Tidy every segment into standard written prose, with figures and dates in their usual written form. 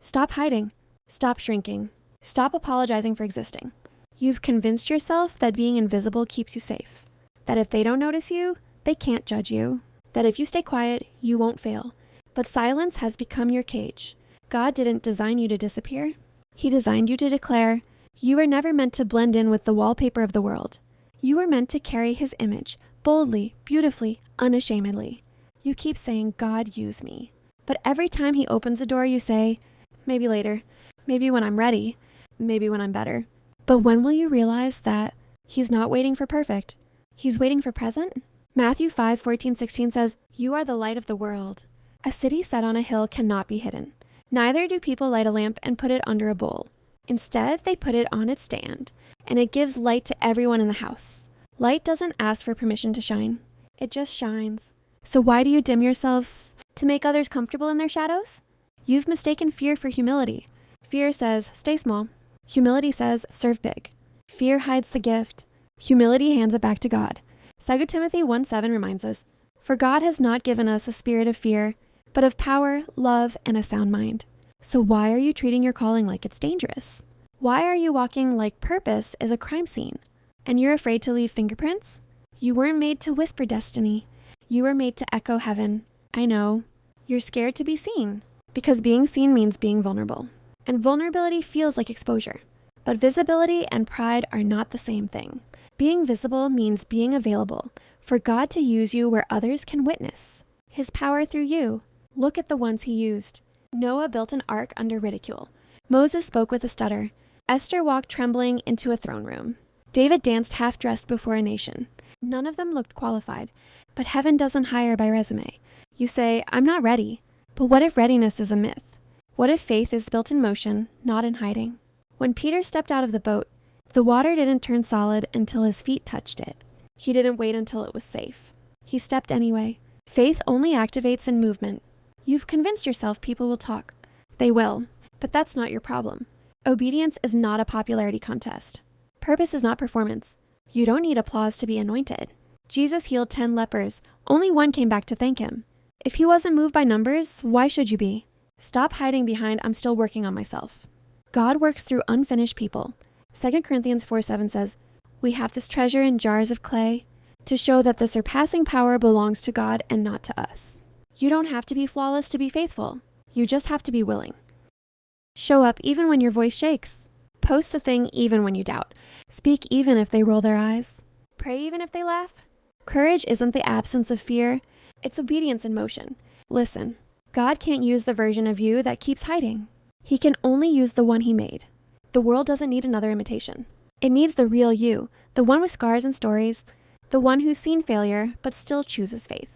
Stop hiding. Stop shrinking. Stop apologizing for existing. You've convinced yourself that being invisible keeps you safe. That if they don't notice you, they can't judge you. That if you stay quiet, you won't fail. But silence has become your cage. God didn't design you to disappear. He designed you to declare, you were never meant to blend in with the wallpaper of the world. You were meant to carry his image, boldly, beautifully, unashamedly. You keep saying, God, use me. But every time he opens a door, you say, maybe later, maybe when I'm ready, maybe when I'm better. But when will you realize that he's not waiting for perfect? He's waiting for present? Matthew 5:14-16 says, you are the light of the world. A city set on a hill cannot be hidden. Neither do people light a lamp and put it under a bowl. Instead, they put it on its stand, and it gives light to everyone in the house. Light doesn't ask for permission to shine. It just shines. So why do you dim yourself? To make others comfortable in their shadows? You've mistaken fear for humility. Fear says, stay small. Humility says, serve big. Fear hides the gift. Humility hands it back to God. 2 Timothy 1:7 reminds us, for God has not given us a spirit of fear, but of power, love, and a sound mind. So why are you treating your calling like it's dangerous? Why are you walking like purpose is a crime scene? And you're afraid to leave fingerprints? You weren't made to whisper destiny. You were made to echo heaven. I know. You're scared to be seen, because being seen means being vulnerable. And vulnerability feels like exposure. But visibility and pride are not the same thing. Being visible means being available for God to use you where others can witness his power through you. Look at the ones he used. Noah built an ark under ridicule. Moses spoke with a stutter. Esther walked trembling into a throne room. David danced half-dressed before a nation. None of them looked qualified, but heaven doesn't hire by resume. You say, I'm not ready. But what if readiness is a myth? What if faith is built in motion, not in hiding? When Peter stepped out of the boat, the water didn't turn solid until his feet touched it. He didn't wait until it was safe. He stepped anyway. Faith only activates in movement. You've convinced yourself people will talk. They will, but that's not your problem. Obedience is not a popularity contest. Purpose is not performance. You don't need applause to be anointed. Jesus healed 10 lepers. Only one came back to thank him. If he wasn't moved by numbers, why should you be? Stop hiding behind, I'm still working on myself. God works through unfinished people. 2 Corinthians 4:7 says, we have this treasure in jars of clay to show that the surpassing power belongs to God and not to us. You don't have to be flawless to be faithful. You just have to be willing. Show up even when your voice shakes. Post the thing even when you doubt. Speak even if they roll their eyes. Pray even if they laugh. Courage isn't the absence of fear. It's obedience in motion. Listen, God can't use the version of you that keeps hiding. He can only use the one he made. The world doesn't need another imitation. It needs the real you, the one with scars and stories, the one who's seen failure but still chooses faith.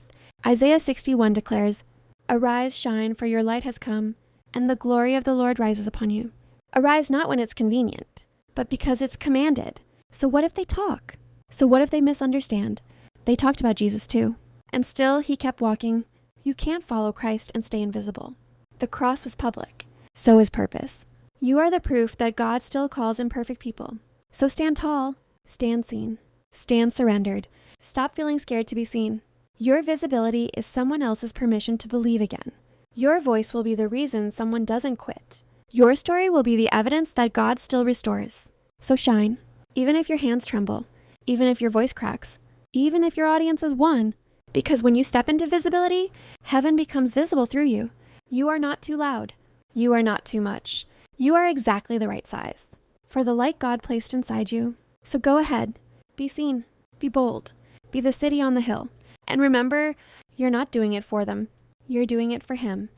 Isaiah 61 declares, arise, shine, for your light has come, and the glory of the Lord rises upon you. Arise not when it's convenient, but because it's commanded. So what if they talk? So what if they misunderstand? They talked about Jesus too. And still he kept walking. You can't follow Christ and stay invisible. The cross was public. So is purpose. You are the proof that God still calls imperfect people. So stand tall, stand seen, stand surrendered. Stop feeling scared to be seen. Your visibility is someone else's permission to believe again. Your voice will be the reason someone doesn't quit. Your story will be the evidence that God still restores. So shine, even if your hands tremble, even if your voice cracks, even if your audience is one. Because when you step into visibility, heaven becomes visible through you. You are not too loud. You are not too much. You are exactly the right size for the light God placed inside you. So go ahead, be seen, be bold, be the city on the hill. And remember, you're not doing it for them. You're doing it for him.